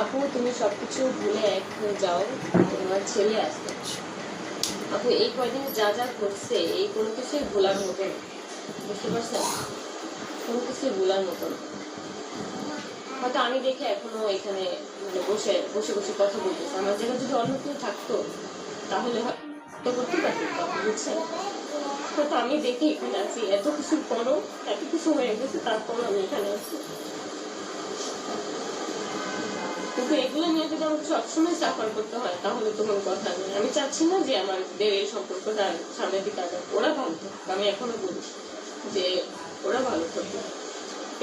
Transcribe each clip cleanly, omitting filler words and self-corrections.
আপু তুমি সবকিছু ভুলে এক হয়ে যাও, তোমার ছেলে আসবে। আপু এই কয়দিন যা যা করছে এই কোনো কিছুই ভোলার মতো না, বুঝতে পারছেন? কোনো কিছুই ভোলার মতো না। হয়তো আমি দেখে এখনো এখানে মানে বসে বসে বসে কথা বলতেছি, আমার জায়গায় যদি অন্য কেউ থাকতো তাহলে হয়তো করতে পারতাম, আপু বুঝছেন? হয়তো আমি দেখে এখানে আছি, এত কিছুর পরও এত কিছু হয়ে গেছে তারপরও আমি এখানে আছি। কিন্তু এগুলো নিয়ে যদি আমাকে সবসময় সাফার করতে হয় তাহলে তো কোনো কথা নেই। আমি চাচ্ছি না যে আমাদের এই সম্পর্কটা সামনের দিকে আগাক, ওরা ভালো থাকুক। আমি এখনো বলি যে ওরা ভালো থাকুক,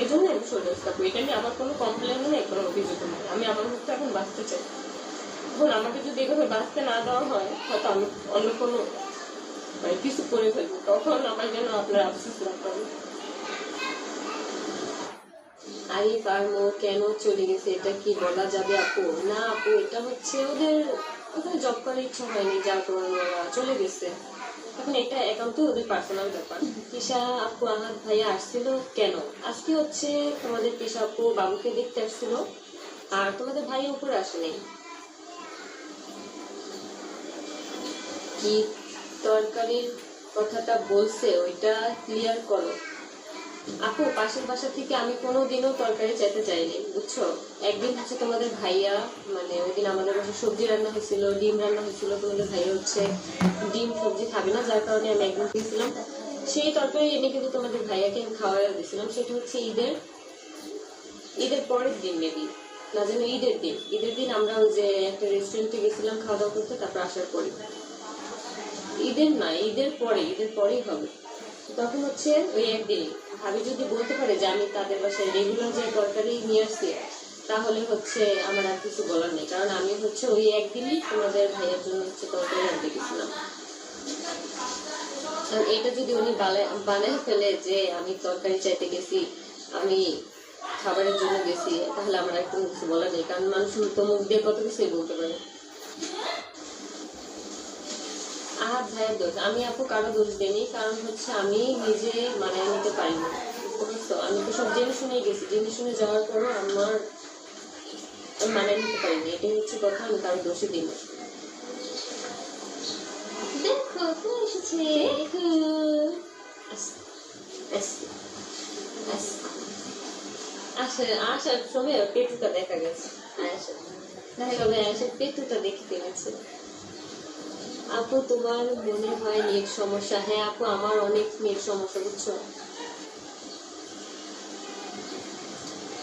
এই জন্য আমি সরে আসতে পারি। এটা নিয়ে আমার কোনো কমপ্লেন নেই, কোনো অভিযোগ নেই। আমি আমার মুখটা এখন বাঁচতে চাই। এখন আমাকে যদি এভাবে বাঁচতে না দেওয়া হয় হয়তো আমি অন্য কোনো মানে কিছু করে ফেলবো, তখন আমার যেন আপনার আফসোস না পাবে। আরিফ আর মো কেন চলে গেছে এটা কি বলা যাবে আপু? না আপু, এটা হচ্ছে ওদের ওখানে জব করার ইচ্ছা হয়নি, যার কারণে ওরা চলে গেছে। এখন এটা একান্ত ওদের পার্সোনাল ব্যাপার। তিশা আপু আহাদ ভাইয়া আসছিল কেন? আজকে হচ্ছে তোমাদের তিশা আপু বাবুকে দেখতে আসছিল, আর তোমাদের ভাইয়া উপরে আসেনি। কি তরকারির কথাটা বলছে ওইটা ক্লিয়ার করো আপু। পাশের বাসা থেকে আমি কোনোদিনও তরকারি চাইতে চাইনি, বুঝছো? একদিন হচ্ছে তোমাদের ভাইয়া মানে ওই দিন আমাদের বাসায় সবজি রান্না হয়েছিল, ডিম রান্না হয়েছিল। তোমাদের ভাইয়া হচ্ছে ডিম সবজি খাবে না, যার কারণে আমি একদিন দিয়েছিলাম সেই তরকারি এনে, কিন্তু তোমাদের ভাইয়াকে আমি খাওয়াই দিয়েছিলাম। সেটা হচ্ছে ঈদের ঈদের পরের দিন মেবি, না যেন ঈদের দিন আমরা ওই যে একটা রেস্টুরেন্টে গেছিলাম খাওয়া দাওয়া করতে, তারপর আসার পরে। ঈদের না, ঈদের পরেই হবে। তখন হচ্ছে ওই একদিন ভাবি যদি বলতে পারে যে আমি তাদের বাসায় রেগুলার যে তরকারি নিয়ে আসছি, তাহলে হচ্ছে আমার আর কিছু বলার নেই। কারণ আমি হচ্ছে ওই একদিনই তোমাদের ভাইয়ের জন্য হচ্ছে তরকারি আনতে গেছিলাম। কারণ এটা যদি উনি বানায় ফেলে যে আমি তরকারি চাইতে গেছি, আমি খাবারের জন্য গেছি, তাহলে আমার আর কোনো কিছু বলার নেই। কারণ মানুষ তো মুখ দিয়ে কত কিছুই বলতে পারে। আহাত ভাইয়ের দোষ, আমি আপু কারো দোষ দিইনি। কারণ হচ্ছে আমি নিজে মানায় নিতে পারিনি, বুঝতে পারছো? আমি তো সব জেনে শুনেই গেছি, জেনে শুনে যাওয়ার পরও আমার মানায় নিতে পারিনি, এটাই হচ্ছে কথা। আমি কারো দোষই দিই না। দেখো কে এসেছে, দেখো। আসার সময় পেটুটা দেখা গেছে। আসার পেটুটা দেখতে গেছে। আপু তোমার মনে হয় নেট সমস্যা? হ্যাঁ আপু, আমার অনেক নেট সমস্যা, বুঝছো?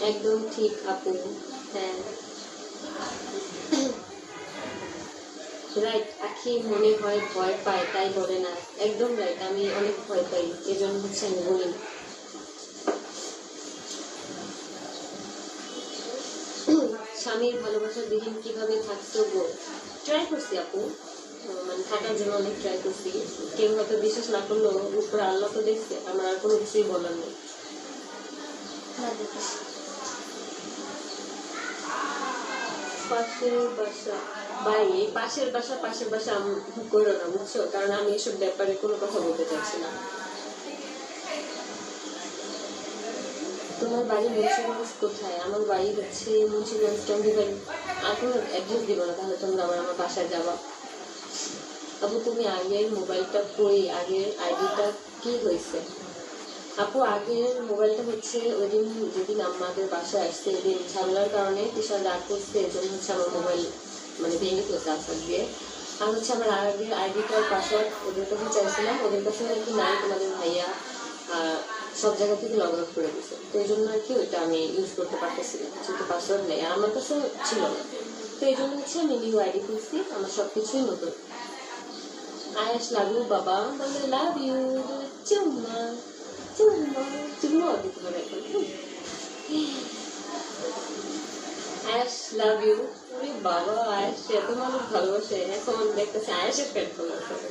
একদম ঠিক আপু। হ্যাঁ রাইট। আখি মনে হয় ভয় পায় তাই বলে না। একদম রাইট, আমি অনেক ভয় পাই, এজন্য হচ্ছে আমি বলি না। স্বামীর ভালোবাসা বিহীন কিভাবে থাকতো গো? ট্রাই করছি আপু, মানে থাকার জন্য অনেক ট্রাই করছি। কেউ হয়তো বিশ্বাস না করলেও উপরে আল্লাহ তো দেখছে, আমার আর কোনো কিছুই বলার নেই। পাশের বাসা ভাই, পাশের বাসা করো না, বুঝছো? কারণ আমি এসব ব্যাপারে কোনো কথা বলতে চাচ্ছি না। তোমার বাড়ি মুন্সিগঞ্জ কোথায়? আমার বাড়ি হচ্ছে মুন্সিগঞ্জ টঙ্গিবাড়ি। আর কোনো অ্যাড্রেস দিব না, তাহলে তোমরা আবার আমার বাসায় যাবা। আপু তুমি আগের মোবাইলটা কই? আগের আইডিটা কি হয়েছে? আপু আগের মোবাইলটা হচ্ছে ওই দিন যেদিন আমাদের বাসায় আসছে, এদিন ঝামেলার কারণে বিশাল রাগ করছে, এজন্য হচ্ছে আমার মোবাইল মানে ভেঙে ফেলছে আসার দিয়ে। আর হচ্ছে আমার আগের আইডিটার পাসওয়ার্ড ওদের কাছে চাইছিলাম, ওদের কাছে নাকি নাই, তোমাদের ভাইয়া সব জায়গা থেকে লগ আউট করে দিচ্ছে। তো এই জন্য আর কি ওইটা আমি ইউজ করতে পারতেছিলাম, যেহেতু পাসওয়ার্ড নেই আর আমার কাছে ছিল না। তো এই জন্য হচ্ছে আমি নিউ আইডি খুলছি, আমার সব কিছুই নতুন। আয়াস লাভ ইউ বাবা, বলে লাভ ইউ, চুম্মা চুম্মা চুম্মা দিতে পারে এখন। আয়াস লাভ ইউ। ওরে বাবা, আয়াস এত মানুষ ভালোবাসে, এখন দেখতেছে আয়াসের পেট ভালোবাসে।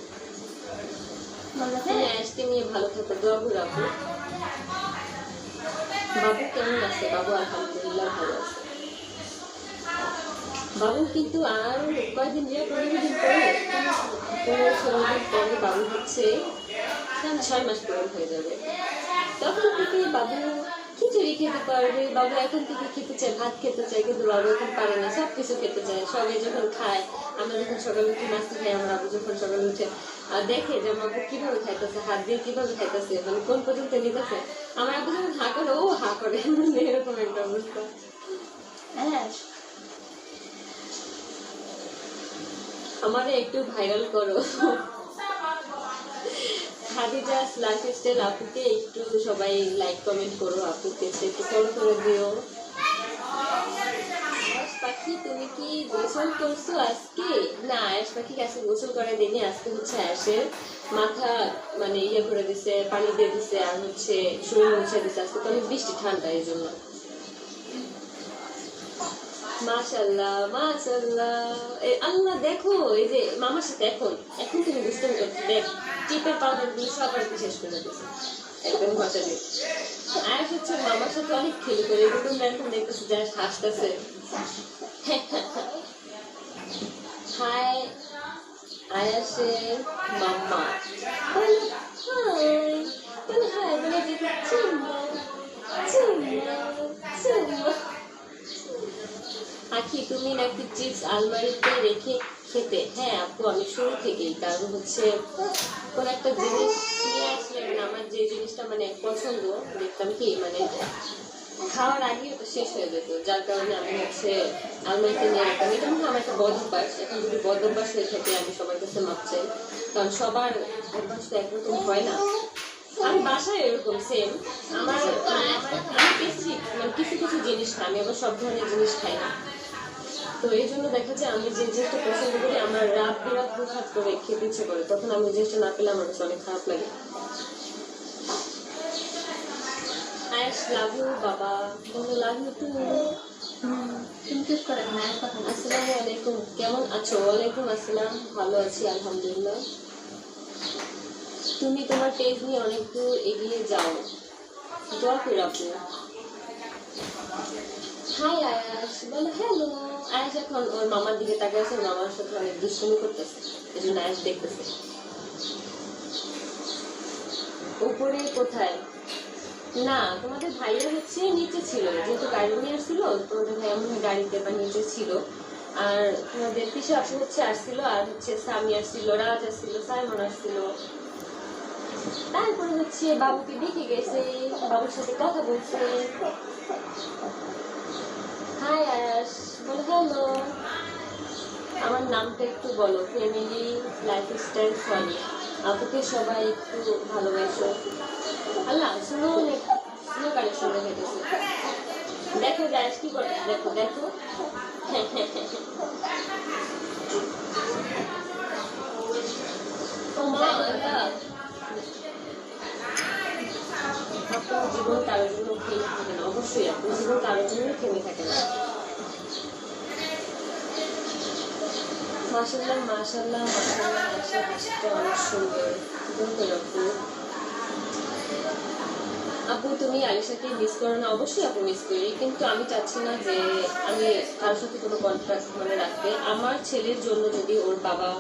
হ্যাঁ আয়াসকে নিয়ে ভালো থাকো, দোয়া করে রাখো। বাবু কেমন আছে? বাবু আলহামদুলিল্লাহ ভালো আছে। বাবু কিন্তু আর কয়েকদিন যে 15 দিন পরে 15-16 দিন পরে বাবু হচ্ছে 6 মাস পূরণ হয়ে যাবে। তখন থেকে বাবু খিচুড়ি খেতে পারবে, বাবু এখন থেকে খেতে চায়, ভাত খেতে চায়, কিন্তু বাবু এখন পারে না, সবকিছু খেতে চায়। সবাই যখন খায়, আমরা যখন সকালে উঠে নাস্তা খাই, আমার আবু যখন সকালে উঠে দেখে যে আমার আব্বু কিভাবে খাইতেছে, হাত দিয়ে কিভাবে খাইতেছে, মানে কোন পর্যন্ত নিতেছে, আমার আব্বু যখন হা করে ও হা করে, মানে এরকম একটা অবস্থা। হ্যাঁ, আমারে একটু ভাইরাল করো। খাদিজাস লাইফস্টাইল আপুকে একটু সবাই লাইক কমেন্ট করো, আপুকে একটু ফলো করে দিও। আয়েশ পাখি তুমি কি গোসল করছো আজকে? না, আয়েশ পাখি আজকে গোসল করে দিনে, আজকে হচ্ছে আয়েশের মাথা মানে ইয়ে করে দিছে, পানি দিয়ে দিছে, আর হচ্ছে শরীর মুছে দিছে। আজকে তো অনেক বৃষ্টি, ঠান্ডা, এই জন্য। মাশাআল্লাহ মাশাআল্লাহ। আল্লাহ দেখো, এই যে মামার সাথে এখন এখন তুমি বুঝতে পারছো, দেখ টিপের পাউডার গুলো সবার শেষ করে দিচ্ছে একদম ঘষা দিয়ে। আয়াস হচ্ছে মামার সাথে অনেক খেলি করে, এরকম এখন দেখতেছে যে হাসতেছে। হাই আয়াসের মাম্মা, হাই হাই বলে দিতে চুম্মা চুম্মা চুম্মা। আখি তুমি নাকি চিপস আলমারিতে রেখে খেতে? হ্যাঁ আপু, আমি শুরু থেকেই, কারণ হচ্ছে কোন একটা জিনিস নিয়ে আসলে মানে আমার যে জিনিসটা মানে পছন্দ, দেখতাম কি মানে খাওয়ার আগে ওটা শেষ হয়ে যেত, যার কারণে আমি হচ্ছে আলমারিতে নিয়ে রাখতাম। এটা মনে হয় আমার একটা বদ অভ্যাস। এখন যদি বদ অভ্যাস হয়ে থাকে, আমি সবার কাছে মাপ চাই, কারণ সবার অভ্যাস তো একরকম হয় না। আমি বাসায় এরকম সেম, আমার আমি স্পেসিফিক মানে কিছু কিছু জিনিস খাই, আমি আবার সব ধরনের জিনিস খাই না। তো এই জন্য দেখা যায় আমি যে জিনিসটা পছন্দ করি, আমার রাত বিরাত প্রসাদ করে খেতে ইচ্ছে করে, তখন আমি জিনিসটা না পেলে আমার কাছে অনেক খারাপ লাগে। আয়েশ লাভ ইউ বাবা, বলো লাভ ইউ টু। আসসালামু আলাইকুম, কেমন আছো? ওয়ালাইকুম আসসালাম, ভালো আছি আলহামদুলিল্লাহ। তুমি তোমার পেজ নিয়ে অনেক দূর এগিয়ে যাও, দোয়া করে আপু। হাই আয়াস, বলো হ্যালো। আয়াস এখন ওর মামার দিকে তাকিয়ে আছে, মামার সাথে অনেক দুষ্টুমি করতেছে, এই জন্য আয়াস দেখতেছে। উপরে কোথায়? না, তোমাদের ভাইয়া হচ্ছে নিচে ছিল, যেহেতু গাড়ি নিয়ে আসছিল, তোমাদের ভাইয়া মনে হয় গাড়িতে বা নিচে ছিল। আর তোমাদের পিসা আপু হচ্ছে আসছিল, আর হচ্ছে সামি আসছিল, রাজ আসছিল, সাইমন আসছিল। তারপরে হচ্ছে বাবুকে দেখে গেছে, বাবুর সাথে কথা বলছে। হাই আয়াস, বলো হ্যালো। আমার নামটা একটু বলো। Family lifestyle Sonia. আপুকে সবাই একটু ভালোবাসো। আল্লাহ শুনো, শুনো কালেকশন দেখেছে, দেখো আয়াস কি করে, দেখো দেখো। আপনার জীবন কারোর জন্য থেমে থাকে না, অবশ্যই আপনার জীবন কারোর জন্য থেমে থাকে না। মাশাআল্লাহ মাশাআল্লাহ মাশাআল্লাহ, আশা হাসিটা অনেক সুন্দর। আপু আপু তুমি আলিশাকে মিস করো না? অবশ্যই আপু মিস করি, কিন্তু আমি চাচ্ছি না যে আমি কারোর সাথে কোনো কন্ট্রাক্ট মানে রাখতে। আমার ছেলের জন্য যদি ওর বাবা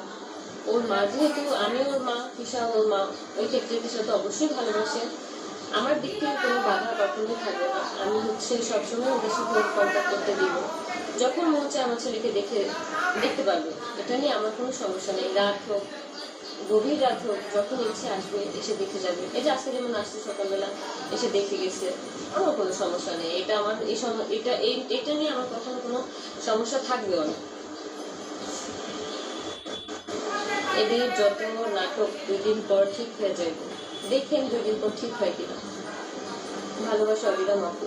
ওর মা, যেহেতু আমি ওর মা, ফিসা ওর মা, ওই ক্ষেত্রে ফিসা তো অবশ্যই ভালোবাসে, আমার দিক থেকে কোনো বাধা কখনোই থাকবে না। আমি হচ্ছে সবসময় ওদের সাথে কন্ট্যাক্ট করতে দিব, যখন মনে চায় আমার ছেলেকে দেখতে পারবে, এটা নিয়ে আমার কোনো সমস্যা নেই। রাত হোক, গভীর রাত হোক, যখন ইচ্ছে আসবে এসে দেখে যাবে। এই যে আজকে যেমন আসছে সকালবেলা এসে দেখে গেছে, আমার কোনো সমস্যা নেই। এটা আমার এটা নিয়ে আমার কখনো কোনো সমস্যা থাকবেও না। এদের যত নাটক 2 দিন পর ঠিক হয়ে যাবে, দেখেন 2 দিন পর ঠিক হয় কিনা। ভালোবাসা অবিরাম আপু।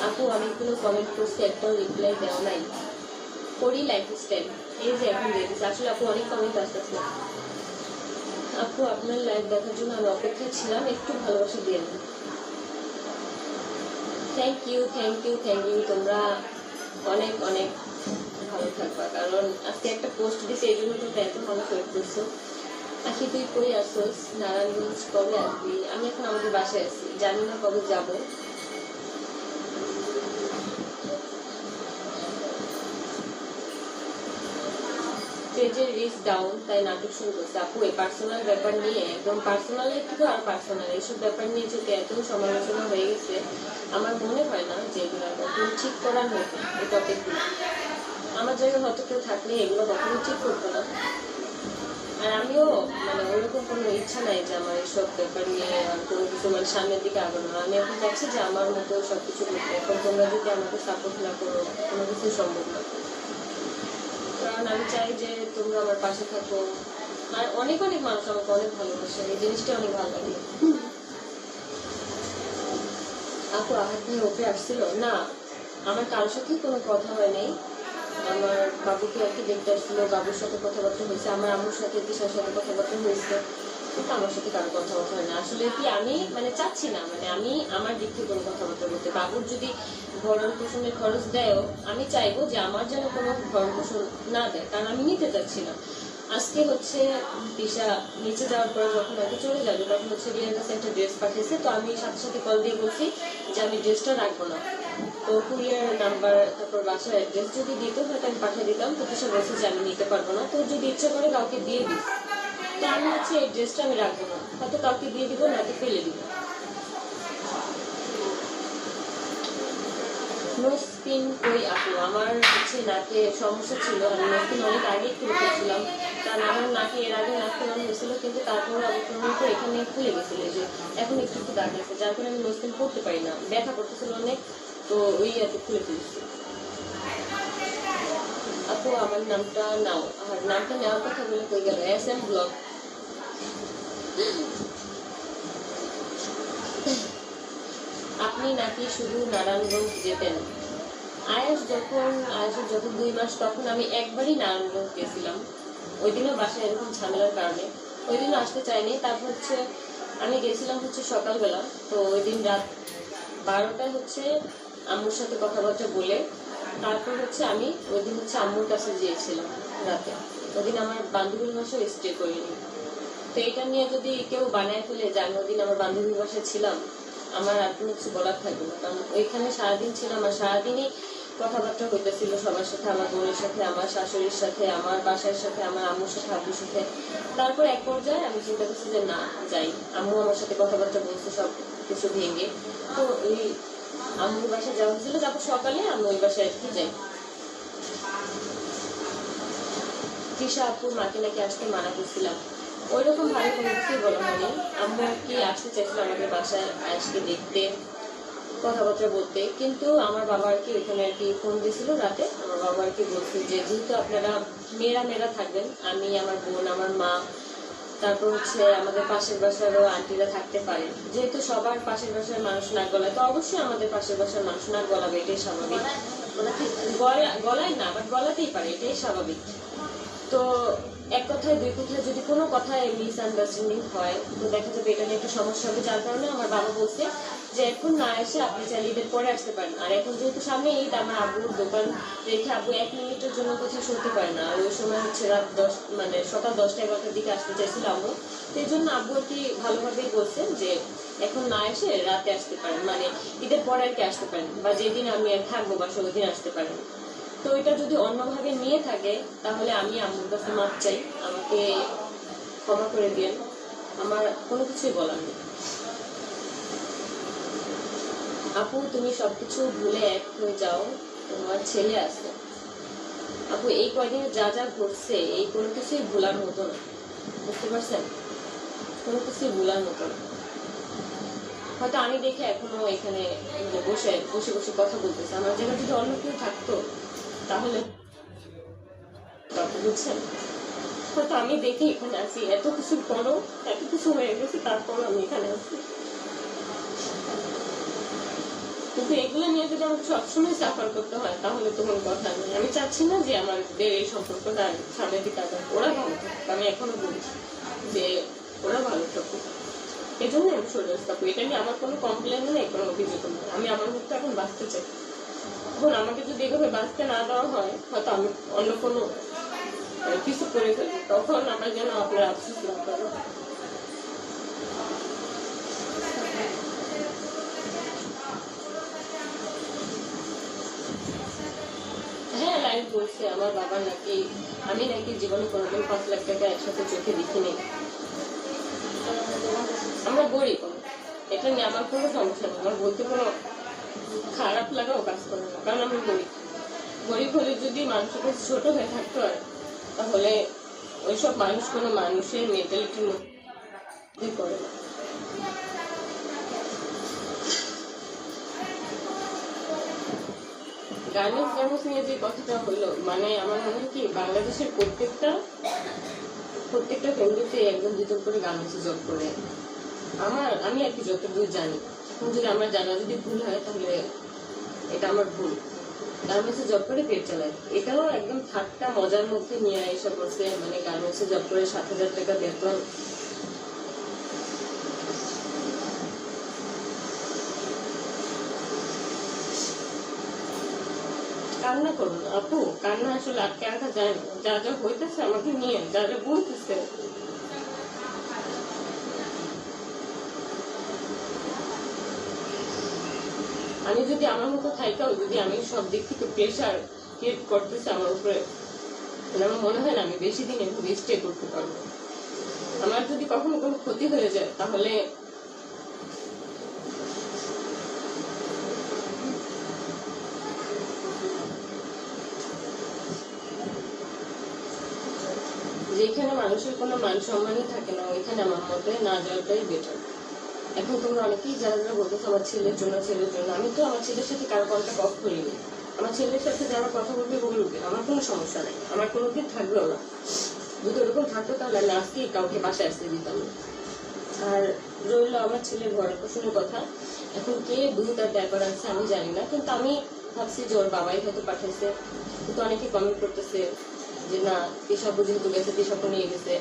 আপু অনেকগুলো কমেন্ট করছি, একটাও রিপ্লাই দেওয়া নাই। করি লাইফস্টাইল, এই যে এখন দিয়ে দিচ্ছে। আসলে আপু অনেক কমেন্ট আসতেছে। আপু আপনার লাইভ দেখার জন্য আমি অপেক্ষায় ছিলাম, একটু ভালোবাসা দিয়ে দিন। Thank you thank you thank you. তোমরা অনেক অনেক ভালো থাকবা, কারণ আজকে একটা পোস্ট দিছে, এই জন্য তো এত মানুষ ওয়েট করছো। আখি তুই কই আসোস? নারায়ণগঞ্জ কবে আসবি? আমি এখন আমাদের বাসায় আছি, জানি না কবে যাব। স্টেজে রিচ ডাউন, তাই নাটক শুরু করছে। আপু এই পার্সোনাল ব্যাপার নিয়ে, একদম পার্সোনালের থেকে আর পার্সোনাল এইসব ব্যাপার নিয়ে যদি এত সমালোচনা হয়ে গেছে, আমার মনে হয় না যে এগুলো একদম ঠিক করার মতো। এই টপিকগুলো আমার জায়গায় হয়তো কেউ থাকলে এগুলো কখনো ঠিক করতো না। আর আমিও মানে ওইরকম কোনো ইচ্ছা নাই যে আমার এইসব ব্যাপার নিয়ে আর কোনো কিছু মানে সামনের দিকে আগানো। আমি এখন চাচ্ছি যে আমার মতো সব কিছু করতে। এখন তোমরা যদি আমাকে সাপোর্ট না করো, কোনো কিছু সম্ভব না। কারণ আমি চাই যে তোমরা আমার পাশে থাকো। আর অনেক অনেক মানুষ আমাকে অনেক ভালোবাসে, এই জিনিসটা অনেক ভালো লাগে। আপু আহাত ভাই ওকে আসছিল না, আমার কারোর সাথে কোনো কথা হয় নাই। আমার বাবুকে আর কি দেখতে আসছিল, বাবুর সাথে কথাবার্তা হয়েছে, আমার আম্মুর সাথে দিশার সাথে কথাবার্তা হয়েছে, কিন্তু আমার সাথে কারো কথাবার্তা হয় না। আসলে কি আমি মানে চাচ্ছি না, মানে আমি আমার দিক থেকে কোনো কথাবার্তা বলতে। বাবুর যদি ভরণ পোষণের খরচ দেয়ও, আমি চাইবো যে আমার যেন কোনো ভরণ পোষণ না দেয়, কারণ আমি নিতে চাচ্ছি না। আজকে হচ্ছে দিশা নিচে যাওয়ার পরে যখন হয়তো চলে যাবে, তখন হচ্ছে রিয়ার কাছে একটা ড্রেস পাঠিয়েছে, তো আমি সাথে সাথে কল দিয়ে বলছি যে আমি ড্রেসটা রাখবো না। তো কুরিয়ার নাম্বার, তারপর বাসার অ্যাড্রেস যদি দিত হয়তো আমি পাঠিয়ে দিতাম। তো দিশা বলছে যে আমি নিতে পারবো না, তো যদি ইচ্ছে করে কাউকে দিয়ে দিস। তো আমি হচ্ছে এই ড্রেসটা আমি রাখবো না, হয়তো কাউকে দিয়ে দিব, নয়তো ফেলে দিব। নোস্পিন কই আপু? আমার হচ্ছে নাকে সমস্যা ছিল, আমি নোস্পিন অনেক আগে খুলে ফেলছিলাম, কারণ আমার নাকে এর আগে নাক ফেলানো হয়েছিল, কিন্তু তারপরে অবকরণ করে এখানে খুলে গেছিল, যে এখন একটু একটু দাগ আছে, যার কারণে আমি নোস্পিন করতে পারি না, ব্যথা করতেছিল অনেক, তো ওই আর খুলে ফেলছি। আপু আমার নামটা নাও। আর নামটা নেওয়ার কথা বলে কই গেল? SM blog. আপনি নাকি শুধু নারায়ণগঞ্জ যেতেন? আয়াসের যখন 2 মাস, তখন আমি একবারই নারায়ণগঞ্জ গেছিলাম। ওই দিনও বাসায় এরকম ঝামেলার কারণে ওই দিনও আসতে চাইনি। তারপর হচ্ছে আমি গেছিলাম হচ্ছে সকালবেলা, তো ওই দিন রাত 12টায় হচ্ছে আম্মুর সাথে কথাবার্তা বলে, তারপর হচ্ছে আমি ওই দিন হচ্ছে আম্মুর কাছে গিয়েছিলাম রাতে। ওই দিন আমার বান্ধবীর বাসায় স্টে করিনি। তো এটা নিয়ে যদি কেউ বানায় ফেলে যে আমি ওই দিন আমার বান্ধবীর বাসায় ছিলাম, আমার আর কোনো কিছু বলার থাকবে না। কারণ ওইখানে সারাদিন ছিলাম, আর সারাদিনই কথাবার্তা হইতেছিল সবার সাথে, আমার বোনের সাথে, আমার শাশুড়ির সাথে, আমার বাসার সাথে, আমার আম্মুর সাথে, আব্বুর সাথে। তারপর এক পর্যায়ে আমি চিন্তা করছি যে না যাই। আম্মু আমার সাথে কথাবার্তা বলছে সব কিছু ভেঙে। তো ওই আম্মুর বাসায় যাওয়া হয়েছিল, তারপর সকালে আমি ওই বাসায় আর কি যাই। তৃষা আপুর মাকে নাকি আসতে মানা করছিলাম, ওইরকম ভাবে কোনো কিছুই বলা হয়নি। আম্মু আর কি আসতে চাইছিল আমাদের বাসায় আজকে দেখতে, কথাবার্তা বলতে, কিন্তু আমার বাবা আর কি ওইখানে আর কি ফোন দিয়েছিল রাতে। আমার বাবা আর কি বলছে যে যেহেতু আপনারা মেয়েরা থাকবেন, আমি, আমার বোন, আমার মা, তারপর হচ্ছে আমাদের পাশের বাসারও আন্টিরা থাকতে পারে, যেহেতু সবার পাশের বাসার মানুষ নাক গলায়, তো অবশ্যই আমাদের পাশের বাসার মানুষ নাক গলাবে, এটাই স্বাভাবিক। মানে গলায় না, বাট গলাতেই পারে, এটাই স্বাভাবিক। তো এক কথায় দুই কথায় যদি কোনো কথায় মিসআন্ডারস্ট্যান্ডিং হয়, তো দেখা যাবে এটা নিয়ে একটা সমস্যা হবে। যার কারণে আমার বাবা বলছে যে এখন না এসে আপনি চাইলে ঈদের পরে আসতে পারেন। আর এখন যেহেতু সামনে ঈদ, আমার আব্বুর দোকান রেখে আব্বু 1 মিনিটের জন্য কোথাও শুনতে পারে না। আর ওই সময় হচ্ছে রাত 10 মানে সকাল 10টা-11টার দিকে আসতে চাইছিল আম্মু। তো এই জন্য আব্বু আর কি ভালোভাবেই বলছেন যে এখন না এসে রাতে আসতে পারেন, মানে ঈদের পরে আর কি আসতে পারেন, বা যেদিন আমি আর থাকবো বাসা ওই দিন আসতে পারেন। তো এটা যদি অন্যভাবে নিয়ে থাকে, তাহলে আমি আম্মুর কাছে মাপ চাই, আমাকে ক্ষমা করে দিয়েন, আমার কোনো কিছুই বলার নেই। আপু তুমি সবকিছু ভুলে এক হয়ে যাও, তোমার ছেলে আছে। আপু এই কয়দিনে যা যা ঘটছে, এই কোনো কিছুই ভোলার মতো না, বুঝতে পারছেন? কোনো কিছুই ভোলার মতো না। হয়তো আমি দেখে এখনো এখানে বসে বসে বসে কথা বলতেছি, আমার জায়গায় যদি অন্য কেউ থাকতো তাহলে, বুঝছেন, হয়তো আমি দেখে এখানে আছি, এত কিছুর পরও, এত কিছু হয়ে গেছে তারপরও আমি এখানে আছি। কিন্তু এগুলো নিয়ে যদি আমাকে সবসময় সাফার করতে হয়, তাহলে তো কোনো কথা নেই। আমি চাচ্ছি না যে আমাদের এই সম্পর্কটা সামনের দিকে আগাক, ওরা ভালো থাকুক। আমি এখনো বলি যে ওরা ভালো থাকুক, এই জন্য আমি সরে আসতে। এটা নিয়ে আমার কোনো কমপ্লেন নেই, কোনো অভিযোগ নেই। আমি আমার মধ্যে এখন বাঁচতে চাই। এখন আমাকে যদি এভাবে বাঁচতে না দেওয়া হয়, হয়তো আমি অন্য কোনো কিছু করে ফেলি, তখন আমার যেন আপনার আফসোস না করে। হ্যাঁ ক্লায়েন্ট বলছে আমার বাবা নাকি, আমি নাকি জীবনে কোনোদিন 5 লাখ টাকা একসাথে চোখে দেখিনি। আমরা গরিব, এটা নিয়ে আমার কোনো সমস্যা নেই, আমার বলতে কোনো খারাপ লাগাও কাজ করে না, কারণ আমি গরিব। গরিব হলে যদি মানুষের কাছে ছোট হয়ে থাকতে হয়, তাহলে ওইসব মানুষ কোনো মানুষের মেন্টালিটির মধ্যে পড়ে না। গার্মেন্টস নিয়ে যে কথাটা হলো, মানে আমার মনে হয় কি বাংলাদেশের প্রত্যেকটা ফ্যামিলিতে একজন দুজন করে গার্মেন্টসে জব করে। আমি আর কি যতদূর জানি, এখন যদি আমার জানা যদি ভুল হয় তাহলে এটা আমার ভুল। গার্মেন্টসে জব করে পেট চালায়, এটাও একদম ঠাট্টা মজার মধ্যে নিয়ে এসে পড়ছে। মানে গার্মেন্টসে জব করে 7,000 টাকা বেতন, কান্না করুন আপু, কান্না আসলে আটকে রাখা যায় না। যা যা হইতেছে আমাকে নিয়ে, যা যা বলতেছে, আমি যদি আমার মতো থাইকাও যদি আমি সব দিক থেকে প্রেশার ক্রিয়েট করতেছে আমার উপরে, আমার মনে হয় না আমি বেশি দিন এভাবে স্টে করতে পারবো। আমার যদি কখনো কোনো ক্ষতি হয়ে যায় তাহলে যেখানে মানুষের কোনো মান সম্মানই থাকে না, ওইখানে আমার মতে না যাওয়াটাই বেটার। এখন তোমরা অনেকেই যারা যারা বলতেছো আমার ছেলের জন্য, আমি তো আমার ছেলের সাথে কারো কন্ট্যাক্ট অফ করিনি। আমার ছেলের সাথে যারা কথা বলবে বলবে, আমার কোনো সমস্যা নেই, আমার কোনোদিন থাকবেও না। যদি ওরকম থাকতো তাহলে আমি আজকেই কাউকে বাসায় আসতে দিতাম না। আর রইল আমার ছেলের ভরণ পোষণের কথা, এখন কে তার ব্যাপার আছে আমি জানি না, কিন্তু আমি ভাবছি যে ওর বাবাই হয়তো পাঠাইছে। কিন্তু অনেকে কমেন্ট করতেছে যে না, পেশাবু যেহেতু গেছে, পেশাবু নিয়ে গেছে।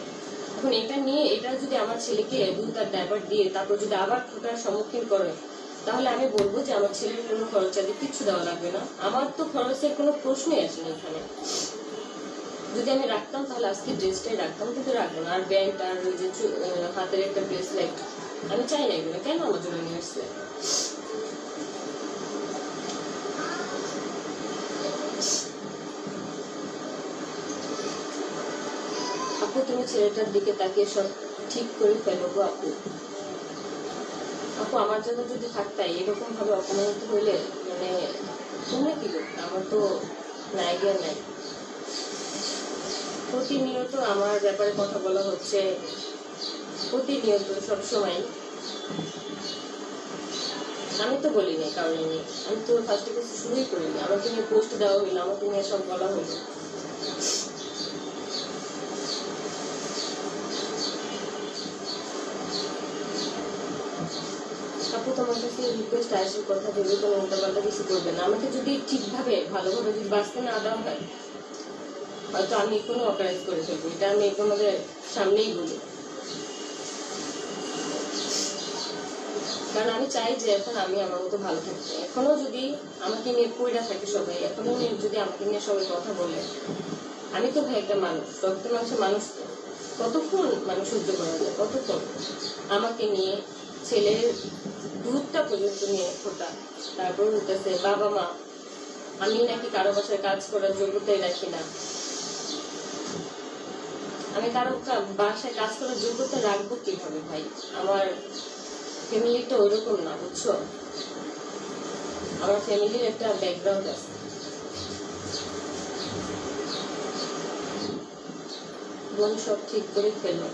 এখন এটা নিয়ে, এটা যদি আমার ছেলেকে তার ড্রাইভার দিয়ে তারপর যদি আবার খোটার সম্মুখীন করে, তাহলে আমি বলবো যে আমার ছেলের কোনো খরচাদি কিচ্ছু দেওয়া লাগবে না। আমার তো খরচের কোনো প্রশ্নই আসে না এখানে। যদি আমি রাখতাম তাহলে আজকে ড্রেসটাই রাখতাম, কিন্তু রাখবো না। আর ব্যান্ড আর ওই যে হাতের একটা ব্রেসলেট আমি চাই না, এগুলো কেন আমার জন্য নিয়ে আসছে? আপু তুমি ছেলেটার দিকে তাকিয়ে সব ঠিক করে ফেলো গো আপু। আপু আমার জন্য যদি থাকতাই এরকম ভাবে অপমানিত হইলে, মানে তোমরা কি করতে? আমার তো আইডিয়া নাই। প্রতিনিয়ত আমার ব্যাপারে কথা বলা হচ্ছে, প্রতিনিয়ত সবসময়। আমি তো বলি নাই কারণ আমি তো ফার্স্টে কিছু শুরুই করিনি। আমাকে নিয়ে পোস্ট দেওয়া হইলো, আমাকে নিয়ে সব বলা হইলো। আপু তোমার কাছে রিকোয়েস্ট আসে, কথা ভেবে কোনো উল্টাপাল্টা কিছু করবে না। আমাকে যদি ঠিকভাবে ভালোভাবে যদি বাঁচতে না দেওয়া হয়, হয়তো আমি কোনো অপারেট করে ফেলবো। এটা আমি তোমাদের সামনেই বলি, কারণ আমি চাই যে এখন আমি আমার মতো ভালো থাকতে। এখনো যদি আমাকে নিয়ে পড়া থাকে সবাই, এখনো যদি আমাকে নিয়ে সবাই কথা বলে, আমি তো ভাই একটা মানুষ, রক্ত মাংসের মানুষ। তো কতক্ষণ মানুষ সহ্য করা যায়? কতক্ষণ? আমাকে নিয়ে ছেলের দুধটা পর্যন্ত নিয়ে ফোটা, তারপর হইতেছে বাবা মা, আমি নাকি কারো বাসায় কাজ করার যোগ্যতাই রাখি না। আমি কারো বাসায় কাজ করার যোগ্যতা রাখবো কিভাবে ভাই? আমার ফ্যামিলিটা ওইরকম না, বুঝছো? আমার ফ্যামিলির একটা ব্যাকগ্রাউন্ড আছে। বোন সব ঠিক করে ফেলবো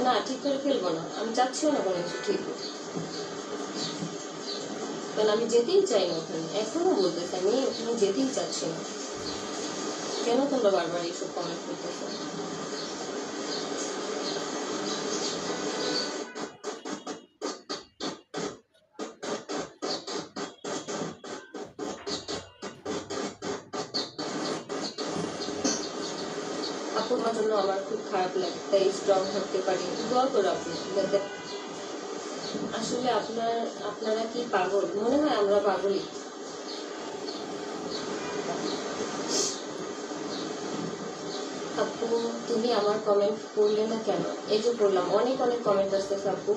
না, ঠিক করে ফেলবো না, আমি চাচ্ছিও না কোনো কিছু ঠিক হোক, কারণ আমি যেতেই চাই না ওখানে। এখনো বলতেছি আমি ওখানে যেতেই চাচ্ছি না। কেন তোমরা বারবার এইসব কমেন্ট করতেছো? আপনার জন্য আমার খুব খারাপ লাগে, তাই স্ট্রং থাকতে পারি। দোয়া করো আপনি যাতে। আসলে আপনারা কি পাগল? মনে হয় আমরা পাগলই। আপু তুমি আমার কমেন্ট পড়লে না কেন? এই যে পড়লাম, অনেক অনেক কমেন্ট আসতেছে আপু।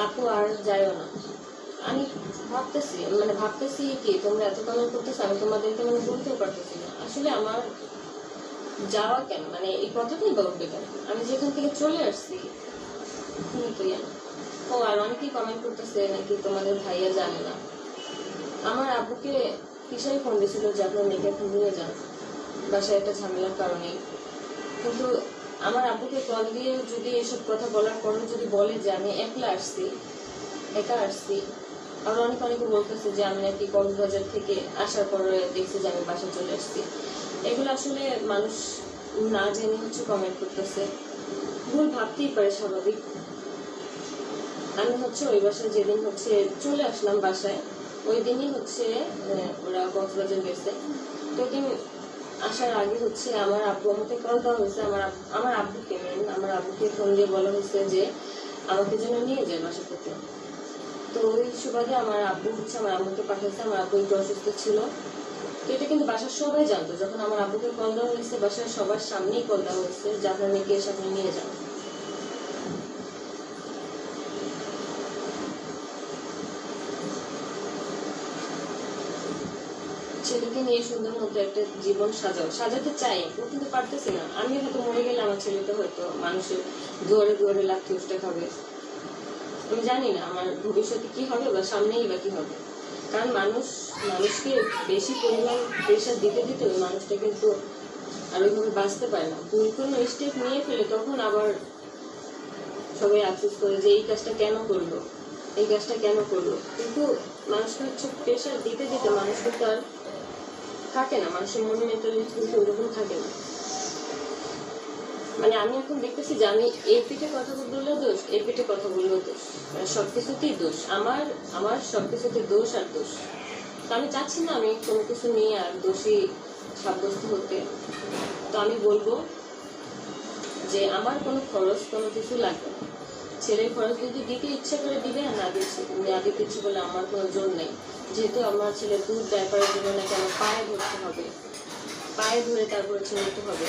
আপু আর যাইও না। আমি ভাবতেছি কি তোমরা এত কমেন্ট করতেছো, আমি তোমাদেরকে বলতেও পারতেছি না আসলে আমার যাওয়া কেন, এই কথাটাই বলবে কেন, আমি যেখান থেকে চলে আসছি তুমি তো জানো। ও আর অনেকেই কমেন্ট করতেছে নাকি তোমাদের ভাইয়া জানে না। আমার আব্বুকে কিসের ফোন দিয়েছিল যে আপনার মেয়েকে এখন নিয়ে যান, বাসায় একটা ঝামেলার কারণে। কিন্তু আমার আব্বুকে কল দিয়ে যদি এসব কথা বলার পরেও যদি বলে যে আমি একা আসছি, আর অনেকে বলতেছে যে আমি নাকি কক্সবাজার থেকে আসার পরে দেখছি যে আমি বাসা চলে আসছি। এগুলো আসলে মানুষ না জেনে কমেন্ট করতেছে, ভুল ভাবতেই পারে, স্বাভাবিক। আমি ওই বাসায় যেদিন চলে আসলাম বাসায়, ওই দিনই ওরা কক্সবাজার গেছে। তো ওই দিন আসার আগে আমার আব্বু আমাকে কল দেওয়া হয়েছে, আমার আব্বুকে ফোন দিয়ে বলা হয়েছে যে আমাকে যেন নিয়ে যায় বাসা থেকে। তো ওই সুবাদে আমার আব্বু আমার আম্মুকে পাঠাচ্ছে, আমার আব্বু একটু অসুস্থ ছিল। তো এটা কিন্তু বাসার সবাই জানতো, যখন আমার আব্বুকে কল দেওয়া হয়েছে বাসার সবার সামনেই কল দেওয়া হয়েছে যে আপনার মেয়েকে এসে আপনি নিয়ে যান। ছেলেকে নিয়ে সুন্দর মতো একটা জীবন সাজাতে চাই, কিন্তু পারতেছি না। আমি হয়তো মরে গেলে আমার ছেলেটা হয়তো মানুষের দুয়ারে দুয়ারে লাথি উঠতে খাবে। আমি জানি না আমার ভবিষ্যতে কি হবে বা সামনেই বা কি হবে, কারণ মানুষকে বেশি পরিমাণ প্রেশার দিতে দিতে ওই মানুষটা কিন্তু আর ওইভাবে বাঁচতে পারে না। ভুল কোনো স্টেপ নিয়ে ফেলে তখন আবার সবাই আফসোস করে যে এই কাজটা কেন করলো। কিন্তু মানুষকে প্রেশার দিতে দিতে মানুষকে তো আর থাকে না, মানুষের মনে মেন্টালিটি কিন্তু ওইরকম থাকে না। আমি এখন দেখতেছি যে আমি এই পিঠে কথা বললেও দোষ, এই পিঠে কথা বললেও দোষ, সবকিছুতেই দোষ, আমার সবকিছুতে দোষ আর দোষ। তো আমি চাচ্ছি না আমি কোনো কিছু নিয়ে আর দোষী সাব্যস্ত হতে। তো আমি বলবো যে আমার কোনো খরচ কোনো কিছু লাগবে না, ছেলের খরচ যদি দিতে ইচ্ছা করে দিবে, আর না দিতে ইচ্ছে করলে আমার কোনো জোর নেই। যেহেতু আমার ছেলে দুধ ডাইপারের জন্য নাকি আমার পায়ে ধরতে হবে, পায়ে ধরে তারপরে ছেলেতে হবে।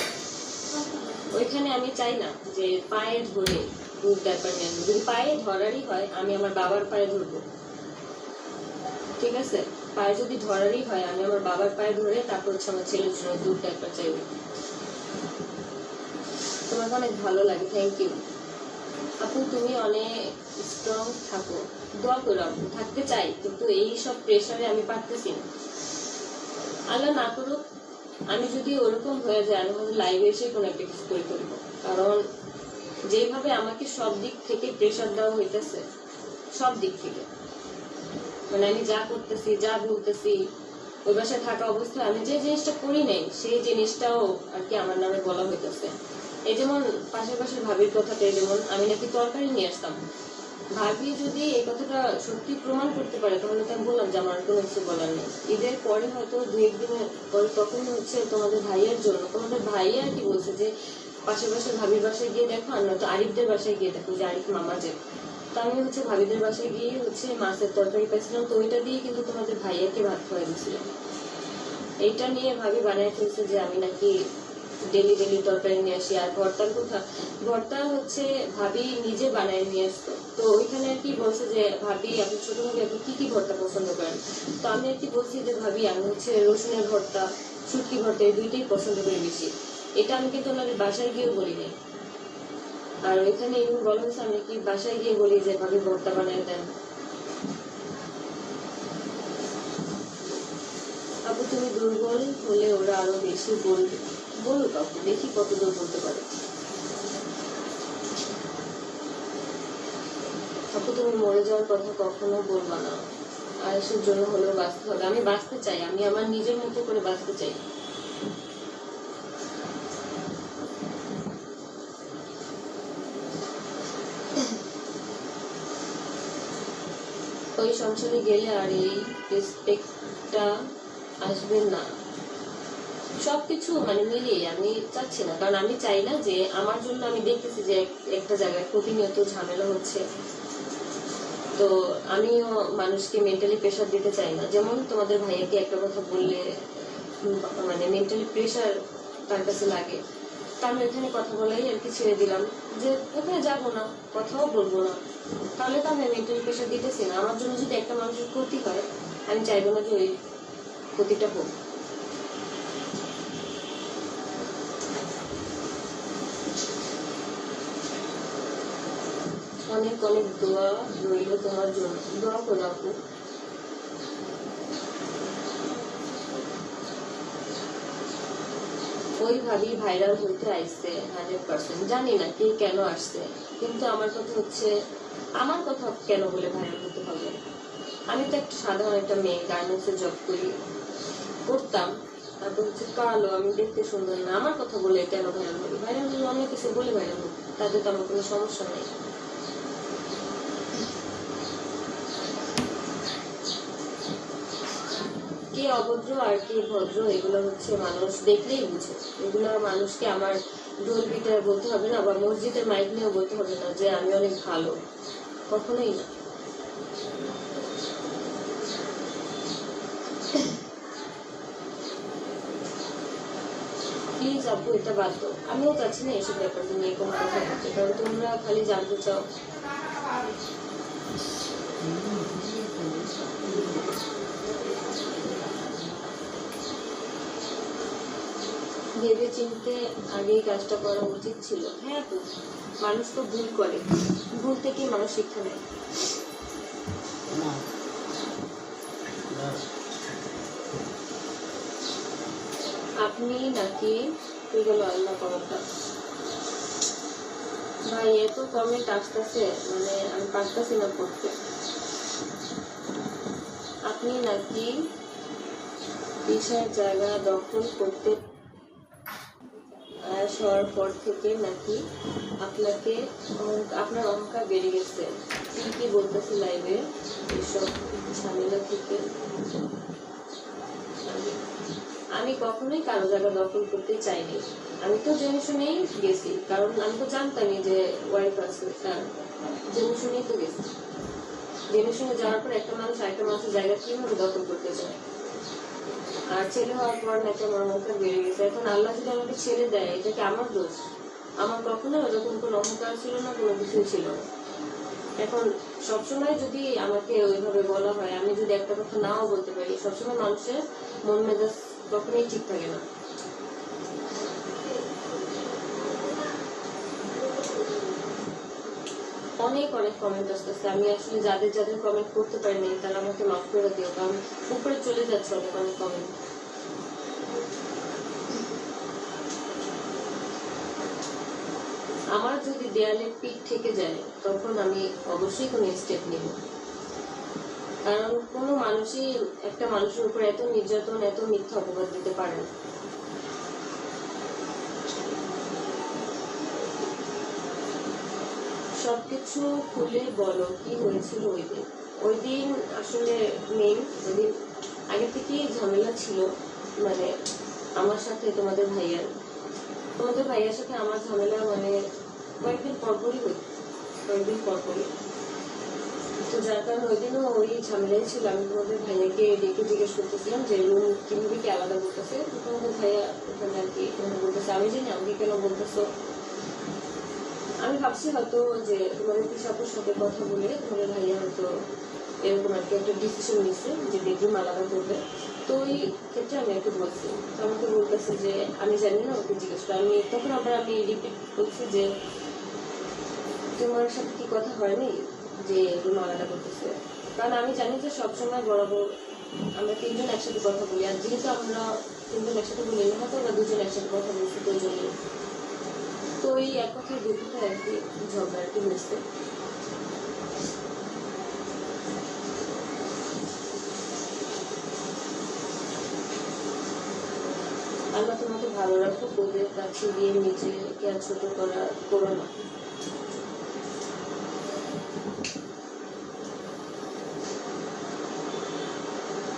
ওইখানে আমি চাই না যে পায়ে ধরে দুধ ডাইপার নিয়ে আসবো। যদি পায়ে ধরারই হয় আমি আমার বাবার পায়ে ধরবো, ঠিক আছে? পায়ে যদি ধরারই হয় আমি আমার বাবার পায়ে ধরে তারপর আমার ছেলের জন্য দুধ ডাইপার চাইবো। তোমাকে অনেক ভালো লাগে, থ্যাংক ইউ আপু। তুমি অনেক স্ট্রং থাকো, দোয়া করো আপু। থাকতে চাই, কিন্তু এই সব প্রেশারে আমি পারতেছি না। আল্লাহ না করুক আমি যদি ওরকম হয়ে যায়, আমি হয়তো লাইভে এসে কোনো একটা কিছু করে ফেলবো। কারণ যেভাবে আমাকে সব দিক থেকে প্রেশার দেওয়া হইতেছে, সব দিক থেকে, আমি যা করতেছি, যা বলতেছি, ওই বাসায় থাকা অবস্থায় আমি যে জিনিসটা করি নাই সেই জিনিসটাও আর কি আমার নামে বলা হইতেছে। এই যেমন পাশের ভাবির কথাটা, যেমন আমি নাকি তরকারি নিয়ে আসতাম, ভাবি যদি এই কথাটা সত্যি প্রমাণ করতে পারে তাহলে তো আমি বললাম যে আমার কোনো কিছু বলার নেই। ঈদের পরে হয়তো 2-1 দিনের পরে তখন তোমাদের ভাইয়ের জন্য, তোমাদের ভাইয়া আর কি বলছে যে পাশের ভাবির বাসায় গিয়ে দেখো, আর নয়তো আরিফদের বাসায় গিয়ে দেখো, যে আরিফ মামা যে। তো আমি ভাবিদের বাসায় গিয়ে মাছের তরকারি পাইছিলাম, তো ওইটা দিয়ে কিন্তু তোমাদের ভাইয়াকে ভাত খাওয়াই দিয়েছিলাম। এইটা নিয়ে ভাবি বানায় ফেলছে যে আমি নাকি ডেলি তরকারি নিয়ে আসি। আর ভর্তার কথা, ভর্তা ভাবি নিজে বানায় নিয়ে আসতো। তো ওইখানে আর কি বলছে যে ভাবি আপনি ছোট ভাবি আপনি কি ভর্তা পছন্দ করেন? তো আমি আর কি বলছি যে ভাবি আমি রসুনের ভর্তা, শুটকি ভর্তা, এই দুইটাই পছন্দ করি বেশি। এটা আমি কিন্তু ওনাদের বাসায় গিয়েও বলি নাই। আর ওইখানে এরকম বলা হয়েছে আমি কি বাসায় গিয়ে বলি যে ভাবি ভর্তা বানায় দেন। আপু তুমি দুর্বল হলে ওরা আরো বেশি বলুক আপু, দেখি কতদূর বলতে পারে। আপু তুমি মরে যাওয়ার কথা কখনো বলবা না, আয়েশের জন্য হলেও বাঁচতে হবে। আমি বাঁচতে চাই, আমি আমার নিজের মতো করে বাঁচতে চাই। ওই সংসারে গেলে আর এই রেসপেক্টটা আসবে না। সবকিছু মিলিয়ে আমি চাচ্ছি না, কারণ আমি চাই না যে আমার জন্য, আমি দেখতেছি যে একটা জায়গায় প্রতিনিয়ত ঝামেলা হচ্ছে। তো আমিও মানুষকে মেন্টালি প্রেশার দিতে চাই না। যেমন তোমাদের ভাইয়াকে একটা কথা বললে মেন্টালি প্রেশার তার কাছে লাগে, তা আমি ওখানে কথা বলাই আর কি ছেড়ে দিলাম, যে ওখানে যাবো না, কথাও বলবো না। তাহলে তো আমি মেন্টালি প্রেশার দিতেছি না। আমার জন্য যদি একটা মানুষের ক্ষতি হয়, আমি চাইবো না যে ওই ক্ষতিটা হোক। অনেক অনেক দোয়া রইল তোমার জন্য, দোয়া করো আপু। ওইভাবেই ভাইরাল হইতে আইসে 100%। জানি না কে কেন আসছে, কিন্তু আমার কথা হচ্ছে, আমার কথা কেন বলে ভাইরাল হতে হবে? আমি তো একটা সাধারণ একটা মেয়ে, গার্মেন্টসে জব করি, করতাম। তারপর হচ্ছে কালো, আমি দেখতে সুন্দর না, আমার কথা বলে কেন ভাইরাল হবে? ভাইরাল হলে অনেক কিছু বলে ভাইরাল হবে, তাতে তো আমার কোনো সমস্যা নেই। কে অভদ্র আর কে ভদ্র এগুলো হচ্ছে মানুষ দেখলেই বুঝে। এগুলো মানুষকে আমার ঢোল পিটায় বলতে হবে না, বা মসজিদের মাইক নিয়েও বলতে হবে না যে আমি অনেক ভালো, কখনোই না। প্লিজ আপু এটা বাদ দাও। আমিও চাচ্ছি না এসব ব্যাপার নিয়ে কোনো কথা বলতে, কারণ তোমরা খালি জানতে চাও। ভেবে চিনতে আগেই কাজটা করা উচিত ছিল। হ্যাঁ তো, মানুষ তো ভুল করে, ভুল থেকেই মানুষ শিক্ষা নেয়। আপনি নাকি তুই গেল আল্লাহ করাটা ভাই, এত কমেন্ট আসতেছে, মানে আমি পারতেছি না পড়তে। আপনি নাকি দিশার জায়গা দখল করতে আয়াস হওয়ার পর থেকে নাকি আপনাকে আপনার অহংকার বেড়ে গেছে? কি বলতেছে লাইভে এসব ঝামেলা থেকে? আমি কখনোই কারো জায়গা দখল করতে চাইনি। আমি তো জেনে শুনেই গেছি, কারণ আমি তো জানতামই যে ওয়াইফ আছে, জেনে শুনেই তো গেছি। জেনে শুনে যাওয়ার পর একটা মানুষ আরেকটা মানুষের জায়গা কিভাবে দখল করতে চায়? আর ছেলে হওয়ার পর নাকি আমার অহংকার বেড়ে গেছে। এখন আল্লাহ যদি আমাকে ছেড়ে দেয়, এটা কি আমার দোষ? আমার কখনো এরকম কোনো অহংকার ছিল না, কোনো কিছুই ছিল না। এখন সবসময় যদি আমাকে ওইভাবে বলা হয়, আমি যদি একটা কথা নাও বলতে পারি, সবসময় মানুষের মন মেজাজ কখনোই ঠিক থাকে না। অনেক অনেক কমেন্ট আসতেছে, আমি আসলে যাদের যাদের কমেন্ট করতে পারিনি তারা আমাকে মাফ করে দিও, কারণ উপরে চলে যাচ্ছে অনেক অনেক কমেন্ট। আমার যদি দেয়ালে পিঠ থেকে যায়, তখন আমি অবশ্যই কোনো স্টেপ নিব। কারণ কোনো মানুষই একটা মানুষের উপর এত নির্যাতন, এত মিথ্যা অপবাদ দিতে পারে না। সবকিছু খুলে বলো, কি হয়েছিল ওই দিন? ওই দিন আসলে মেন, ওই দিন আগে থেকেই ঝামেলা ছিল, মানে আমার সাথে তোমাদের ভাইয়ার সাথে আমার ঝামেলা, মানে কয়েকদিন পরপরই হইত, কয়েকদিন পরপরই। তো যার কারণে ওই দিনও ওই ঝামেলাই ছিল। আমি তোমাদের ভাইয়াকে ডেকে জিজ্ঞেস করতেছিলাম যে রুম কিভাবে কি আলাদা করতেছে, তো তোমাদের ভাইয়া ওখানে আর কি বলতেছে, আমি জানি আমাকে কেন বলতেছো। আমি ভাবছি হয়তো যে তোমাদের পিসাপুর সাথে কথা বলে তোমাদের ভাইয়া হয়তো এরকম আর কি একটা ডিসিশন নিচ্ছে যে বেডরুম আলাদা করবে। তো ওই ক্ষেত্রে আমি একটু বলছি, তো আমাকে বলতেছে যে আমি জানি না, ওকে জিজ্ঞেস করি। আমি তখন আবার আমি রিপিট করছি যে তোমার সাথে কি কথা হয়নি যে রুম আলাদা করতেছে? কারণ আমি জানি যে সবসময় বরাবর আমরা তিনজন একসাথে কথা বলি, আর যেহেতু আমরা তিনজন একসাথে বলি না, হয়তো আমরা দুজন একসাথে কথা বলছি, তো ওই জন্য। তো ওই এক কথায় দু কথায় আর কি ঝগড়া আর কি হয়েছে। আল্লাহ তোমাকে ভালো রাখো, ওদের কাছে গিয়ে নিজেকে আর ছোট করো না।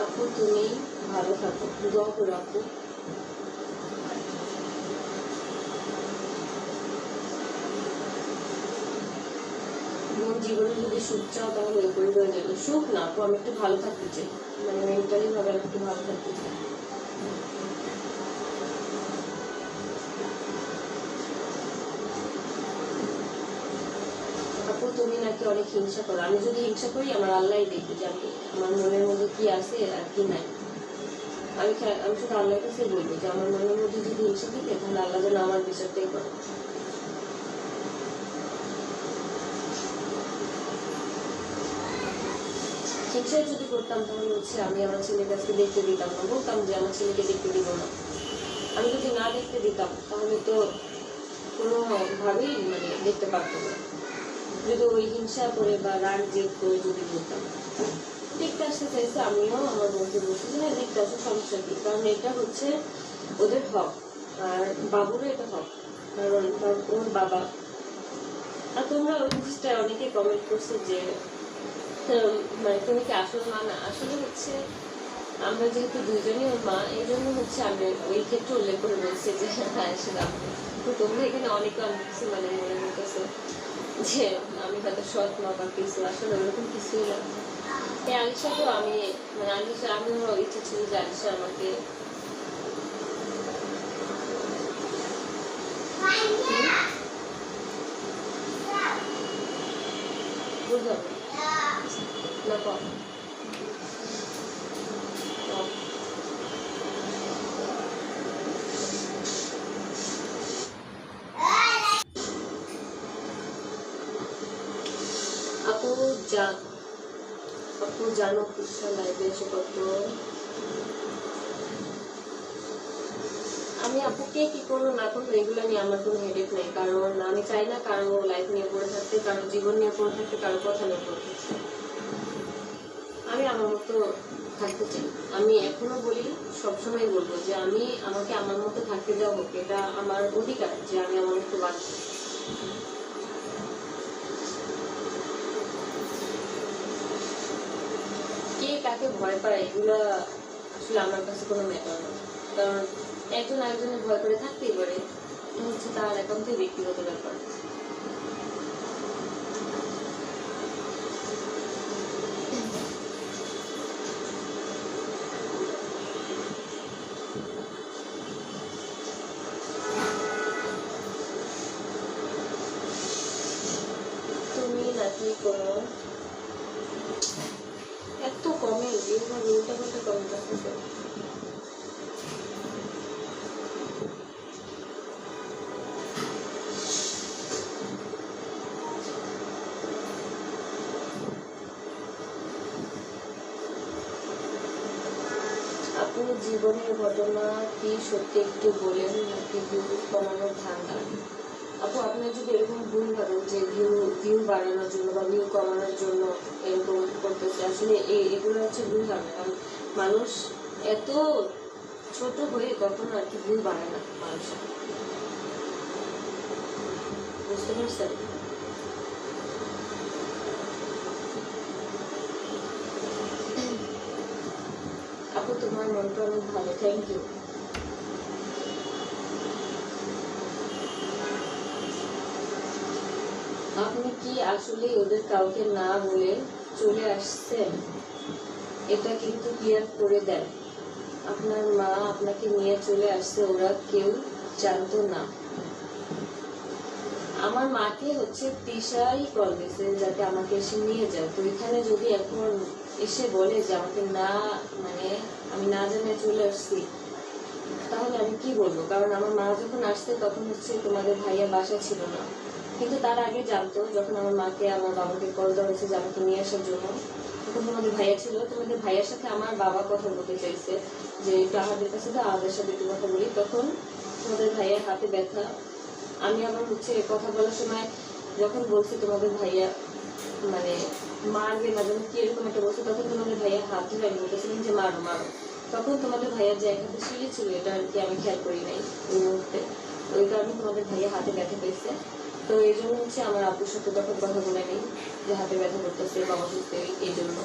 আপু তুমি ভালো থাকো, দোয়া করো আপু। জীবনে যদি সুখ চাও তাহলে ওই করে হয়ে যাবে। সুখ না আপু, আমি একটু ভালো থাকতে চাই, মানে মেন্টালি ভাবে আমি একটু ভালো থাকতে চাই। আপু তুমি নাকি অনেক হিংসা করো। আমি যদি হিংসা করি আমার আল্লাহই দেখবে যে আমি আমার মনের মধ্যে কি আছে আর কি নাই। আমি শুধু আল্লাহর কাছে বলবো যে আমার মনের মধ্যে যদি হিংসা থাকে তাহলে আল্লাহ যেন আমার বিচারটাই করে। হিংসায় যদি করতাম তাহলে হচ্ছে আমি আমার ছেলের কাছে দেখতে দিতাম না, বলতাম যে আমার ছেলেকে দেখতে দিব না। আমি যদি না দেখতে দিতাম তাহলে তো কোনোভাবেই মানে দেখতে পারতো না। যদি ওই হিংসা করে বা রাগ জেদ করে যদি বলতাম দেখতে আসতে চাইছে, আমিও আমার বন্ধু বলছি যে হ্যাঁ দেখতে আসো, সমস্যা কি, কারণ এটা হচ্ছে ওদের হক আর বাবুরও এটা হক, কারণ ওর বাবা। আর তোমরা ওই জিনিসটা অনেকে কমেন্ট করছো যে মানে তুমি কি আসল মা না। আসলে হচ্ছে আমরা যেহেতু দুজনই ওর মা, এই জন্য হচ্ছে আমি ওই ক্ষেত্রে উল্লেখ করে বলছি যে হ্যাঁ সেটা। তো তোমরা এখানে অনেকে অনেক কিছু মানে মনে করতেছো যে আমি হয়তো সৎ মা বা কিছু, আসলে ওরকম কিছুই না। এই আলিশাকেও আমি মানে আমিও ইচ্ছা ছিল যে আলিশা আমাকে বুঝতে হবে না কম। আপু জানো কৃষ্ণ লাইভে এসে কত আমি আপুকে কি করবো না করবো এগুলো নিয়ে আমার কোনো হেডেক নেই, কারণ আমি চাই না কারো লাইফ নিয়ে পড়ে থাকতে, কারো জীবন নিয়ে পড়ে থাকতে, কারো কথা নিয়ে পড়ে থাকতে। আমি আমার মতো থাকতে চাই। আমি এখনো বলি, সবসময় বলবো যে আমি আমাকে আমার মতো থাকতে দেওয়া হোক, এটা আমার অধিকার যে আমি আমার মতো বাঁচি। কে কাকে ভয় পায় এগুলো আসলে আমার কাছে কোনো ম্যাটার না, কারণ একজন আরেকজনের ভয় করে থাকতেই পারে, এটা হচ্ছে তার একান্তই ব্যক্তিগত ব্যাপার। তুমি নাকি কোনো এত কমেন্ট এইভাবে উল্টা পাল্টা কমেন্ট আসতেছে। আপনি জীবনের ঘটনা কি সত্যি একটু বলেন নাকি ভিউ কমানোর ধান্দা? আপু আপনার যদি এরকম ভুল ভাবেন যে ভিউ বাড়ানোর জন্য বা ভিউ কমানোর জন্য এরকম করতেছে, আসলে এগুলো হচ্ছে ভুল ভাবে। কারণ মানুষ এত ছোট হয়ে কখনো আর কি ভিউ বাড়ায় না মানুষের, বুঝতে পারছেন? আপু তোমার মনটা অনেক ভালো, থ্যাংক ইউ। আপনি কি আসলে ওদের কাউকে না বলে চলে আসছেন? এটা কিন্তু ক্লিয়ার করে দেন। আপনার মা আপনাকে নিয়ে চলে আসছে, ওরা কেউ জানতো না। আমার মাকে হচ্ছে তৃষাই কল দিয়েছে যাতে আমাকে এসে নিয়ে যায়। তো এখানে যদি এখন এসে বলে যে আমাকে না মানে আমি না জানিয়ে চলে আসছি, তাহলে আমি কি বলবো? কারণ আমার মা যখন আসছে তখন হচ্ছে তোমাদের ভাইয়া বাসা ছিল না, কিন্তু তার আগে জানতো। যখন আমার মাকে আমার বাবাকে কল দেওয়া হয়েছে যে আমাকে নিয়ে আসার জন্য, তখন তোমাদের ভাইয়া ছিল। তোমাদের ভাইয়ার সাথে আমার বাবা কথা বলতে চাইছে যে একটু আমাদের কাছে তো আমাদের সাথে একটু কথা বলি, তখন তোমাদের ভাইয়ার হাতে ব্যথা। আমি আবার হচ্ছে কথা বলার সময় যখন বলছি তোমাদের ভাইয়া মানে মারবে না যেন কি এরকম একটা বলছে, তখন তোমাদের ভাইয়া হাত ধরে আমি বলতেছিলেন যে মারো মারো। তখন তোমাদের ভাইয়ার যে এক হাতে সিঁড়ি ছিল এটা আর কি আমি খেয়াল করি নাই ওই মুহূর্তে, ওই কারণে তোমাদের ভাইয়া হাতে ব্যথা পেয়েছে। তো এই জন্য হচ্ছে আমার আপুর সাথে তখন কথা বলে নেই যে হাতে ব্যথা করতেছে বাবা সুস্থ, এই জন্য।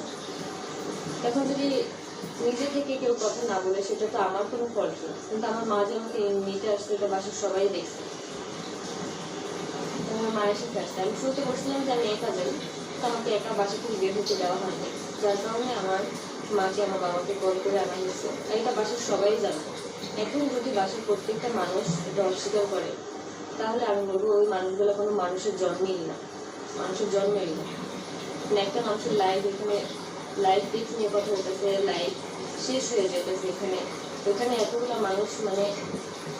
এখন যদি নিজে থেকে কেউ কথা না বলে সেটা তো আমার কোনো ফল্ট না, কিন্তু আমার মা যে আমাকে নিতে আসছে এটা বাসার সবাই দেখছে। আমার মায়ের সাথে আসছে, আমি শুরুতে বলছিলাম যে আমি একা যাই, তো আমাকে একা বাসা থেকে বের হতে দেওয়া হয়নি, যার কারণে আমার মাকে আমার বাবাকে কল করে আনা হয়েছে। আর এটা বাসার সবাই জানতো। এখন যদি বাসার প্রত্যেকটা মানুষ এটা অস্বীকার করে তাহলে আমি বলবো ওই মানুষগুলো কোনো মানুষের জন্মই না। মানুষের জন্মেরই না। মানে একটা মানুষের লাইফ এখানে লাইফ দিক নিয়ে কথা বলতেছে, লাইফ শেষ হয়ে যেতেছে এখানে, ওখানে এতগুলো মানুষ মানে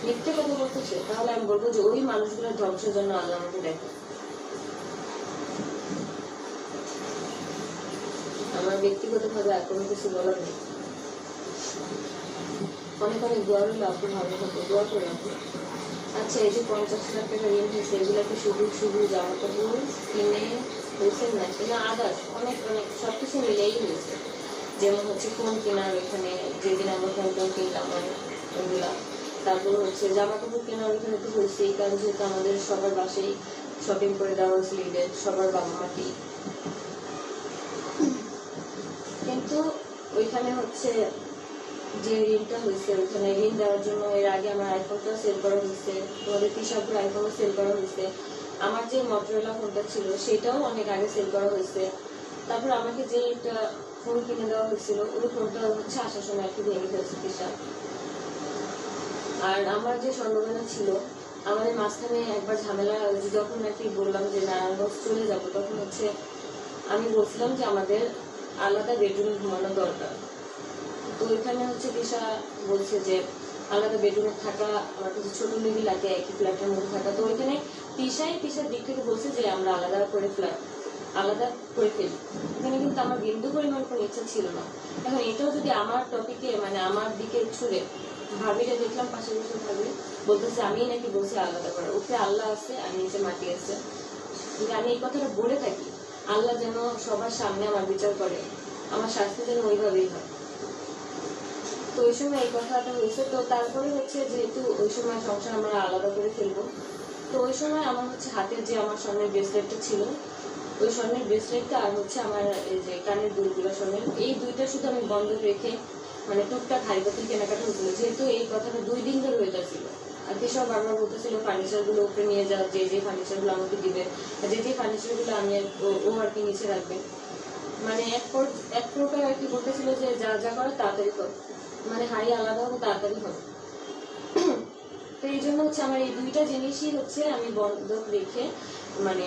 মিথ্যে কথা বলতেছে, তাহলে আমি বলবো যে ওই মানুষগুলোর ধ্বংসের জন্য আল্লাহ আমাকে দেখে। আমার ব্যক্তিগতভাবে আর কোনো কিছু বলার নেই। অনেক অনেক দোয়া রইল, আপনি ভালো থাকবে, দোয়া করে আপনি। আচ্ছা, এই যে 50 লাখ টাকা ঋণ হয়েছে, এগুলোকে শুধু শুধু জামা কাপড় কিনে হয়েছে নাকি না আদার্স অনেক অনেক সব কিছু মিলেই হয়েছে? যেমন হচ্ছে ফোন কেনার, ওইখানে যেদিন আমরা ফোন কিনলাম ওইগুলা, তারপর হচ্ছে জামা কাপড় কেনার ওইখানে তো হয়েছেই, কারণ যেহেতু আমাদের সবার বাসেই শপিং করে দেওয়া হয়েছিল ঈদের, সবার বাবা মাটি। কিন্তু ওইখানে হচ্ছে যে ঋণটা হয়েছে, ওইখানে ঋণ দেওয়ার জন্য এর আগে আমার আইফোনটা সেল করা হয়েছে, তোমাদের পিসাপুর আইফোনও সেল করা হয়েছে, আমার যে মটোরোলা ফোনটা ছিল সেটাও অনেক আগে সেল করা হয়েছে। তারপর আমাকে যে একটা ফোন কিনে দেওয়া হয়েছিল, ওই ফোনটা হচ্ছে আসার সময় একটু ভেঙে ফেলছে পিসা। আর আমার যে স্বর্ণগয়না ছিল, আমাদের মাঝখানে একবার ঝামেলা, যখন আর কি বললাম যে নারায়ণগঞ্জ চলে যাব, তখন হচ্ছে আমি বলছিলাম যে আমাদের আলাদা বেডরুমে ঘুমানো দরকার। তো ওইখানে হচ্ছে দিশা বলছে যে আলাদা বেডরুমে থাকা আমার কাছে ছোট লেগে লাগে, একই ফ্ল্যাটের মধ্যে থাকা। তো ওইখানে তিশার দিক থেকে বলছে যে আমরা আলাদা করে ফেলি। এখানে কিন্তু আমার বিন্দু পরিমাণ কোনো ইচ্ছা ছিল না। এখন এটাও যদি আমার টপিকে মানে আমার দিকে ছুড়ে, ভাবিটা দেখলাম পাশে বসে ভাবি বলতেছে আমি নাকি বলছি আলাদা করার, উপরে আল্লাহ আছে আর নিচে মাটি আছে। যদি আমি এই কথাটা বলে থাকি, আল্লাহ যেন সবার সামনে আমার বিচার করে, আমার শাস্তি যেন ওইভাবেই হয়। তো ওই সময় এই কথাটা হয়েছে। তো তারপরে হচ্ছে যেহেতু ওই সময় সংসার আমরা আলাদা করে ফেলবো, তো ওই সময় আমার হচ্ছে হাতের যে আমার স্বর্ণের ব্রেসলেটটা ছিল, ওই স্বর্ণের ব্রেসলেটটা আর হচ্ছে আমার এই যে কানের দুলগুলো স্বর্ণের, এই দুইটা শুধু আমি বন্ধক রেখে মানে টুকটাক হাড়িপাতিল কেনাকাটা হয়েছিল। যেহেতু এই কথাটা 2 দিন ধরে হয়ে যাচ্ছিল, আর কৃষক বারবার বলতেছিল ফার্নিচারগুলো উপরে নিয়ে যাও, যে ফার্নিচারগুলো আমাকে দিবে, যে ফার্নিচারগুলো আমি ও আর কি নিচে রাখবে, মানে এক প্রকার আর কি বলতেছিল যে যা যা করে তাড়াতাড়ি কর, মানে হাড়ি আলাদা হবে তাড়াতাড়ি হবে। তো এই জন্য হচ্ছে আমার এই দুইটা জিনিসই হচ্ছে আমি বন্ধক রেখে, মানে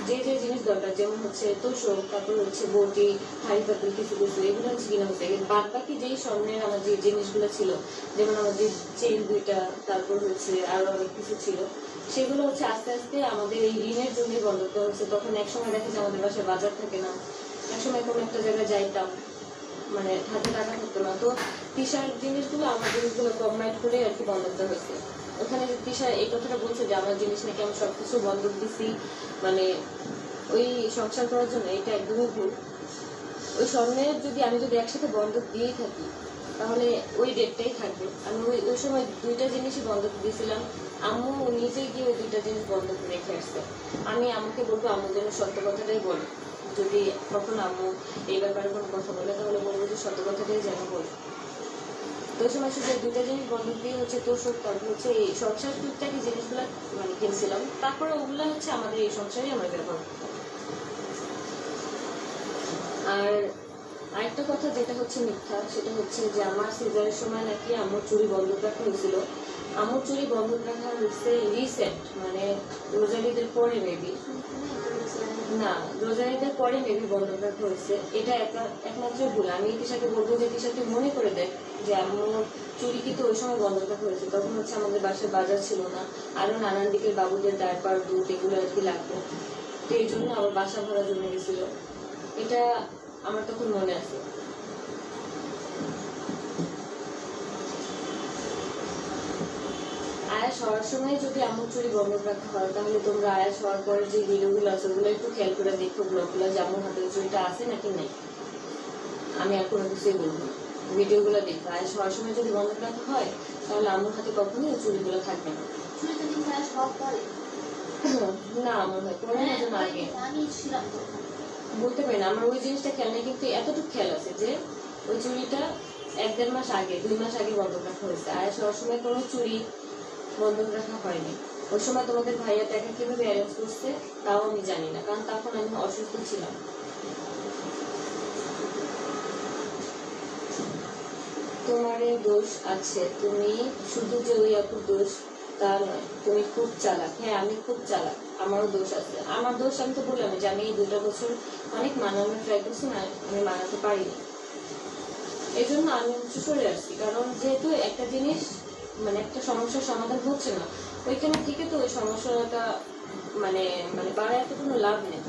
যে যে জিনিস দরকার, যেমন হচ্ছে তোষক, তারপর হচ্ছে বটি, হাড়ি পাতিল, কিছু কিছু এগুলো হচ্ছে কিনা হচ্ছে। বাদ বাকি যেই স্বর্ণের আমার যে জিনিসগুলো ছিল, যেমন আমার যে চেইন দুইটা, তারপর হচ্ছে আরো অনেক কিছু ছিল, সেগুলো হচ্ছে আস্তে আস্তে আমাদের এই ঋণের জন্যই বন্ধক দেওয়া হচ্ছে। তখন একসময় দেখা যায় আমাদের বাসায় বাজার থাকে না, একসময় কোনো একটা জায়গায় যাইতাম, মানে হাতে টাকা থাকতো না। তো তিশার জিনিসগুলো আমার জিনিসগুলো কম্বাইন করে আর কি বন্ধক দেওয়া হয়েছে। ওখানে যে তিশা এই কথাটা বলছে যে আমার জিনিস নাকি আমি সবকিছু বন্ধক দিছি মানে ওই সংসার করার জন্য, এটা একদমই ভুল। ওই স্বর্ণের যদি আমি একসাথে বন্ধক দিয়েই থাকি, তাহলে ওই ডেটটাই থাকবে। আমি ওই সময় দুইটা জিনিসই বন্ধক দিয়েছিলাম। আম্মু নিজে গিয়ে ওই দুইটা জিনিস বন্ধক রেখে আসছে। আমি আম্মুকে বলবো আম্মুর জন্য সত্য কথাটাই বলে, যদি কখন আম্মু এই ব্যাপারে কোনো কথা বলে তাহলে বলবো যে সত্য কথাটাই যেন বলে। তো ওই সময় শুধু দুইটা জিনিস বন্ধক দিয়ে হচ্ছে তোষক, তারপর হচ্ছে এই সংসার টুকটাকি জিনিসগুলো মানে কিনছিলাম, তারপরে ওগুলো হচ্ছে আমাদের এই সংসারে আমরা ব্যবহার করতাম। আর আরেকটা কথা যেটা হচ্ছে মিথ্যা, সেটা হচ্ছে যে আমার সিজারের সময় নাকি আম্মুর চুরি বন্ধক রাখা হয়েছিল। আম্মুর চুরি বন্ধক রাখা হয়েছে রিসেন্ট, মানে রোজারিদের পরে মেবি, না রোজারিদের পরে মেবি বন্ধক রাখা হয়েছে। এটা একমাত্র ভুল। আমি তিশাকে বলবো যে তিশা তুই মনে করে দেখ যে আম্মুর চুরি কিন্তু ওই সময় বন্ধক রাখা হয়েছে। তখন হচ্ছে আমাদের বাসায় বাজার ছিল না, আরো নানান দিকের বাবুদের ডায়পার, দুধ এগুলো আর কি লাগতো। তো এই জন্য আবার বাসা ভাড়া জমে গেছিল, এটা আমার তখন মনে আছে। আয়াস হওয়ার সময় যদি আম্মুর চুরি বন্ধক রাখা হয়, তাহলে তোমরা আয়াস হওয়ার পরে যে ভিডিওগুলো আছে ওগুলো একটু খেয়াল করে দেখো, ব্লগগুলো যে আম্মুর হাতে চুরিটা আছে নাকি নাই। আমি আর কোনো কিছুই বলবো না, ভিডিওগুলো দেখো। আয়াস হওয়ার সময় যদি বন্ধক রাখা হয়, তাহলে আম্মুর হাতে কখনোই ওই চুরিগুলো থাকবে না। না মনে হয় পরে না, যেন আগে বলতে পারি না, আমার ওই জিনিসটা খেয়াল নেই, কিন্তু এতটুকু খেয়াল আছে যে ওই চুরিটা 1-1.5 মাস আগে, 2 মাস আগে বন্ধক রাখা হয়েছে। আয়াস হওয়ার সময় কোনো চুরি বন্ধক রাখা হয়নি। ওই সময় তোমাদের ভাইয়া টাকা কিভাবে অ্যারেঞ্জ করছে তাও আমি জানি না, কারণ তখন আমি অসুস্থ ছিলাম। তোমারে দোষ আছে, তুমি শুধু যে ওই আপুর দোষ তা নয়, তুমি খুব চালাক। হ্যাঁ, আমি খুব চালাক, আমারও দোষ আছে। আমার দোষ, আমি তো বললাম যে আমি এই 2টা বছর অনেক মানানোর ট্রাই করছি না, আমি মানাতে পারিনি। এই জন্য আমি হচ্ছে সরে আসছি, কারণ যেহেতু একটা জিনিস মানে একটা সমস্যার সমাধান হচ্ছে না, ওইখানে থেকে তো ওই সমস্যাটা মানে মানে বাড়ায় তো কোনো লাভ নেই।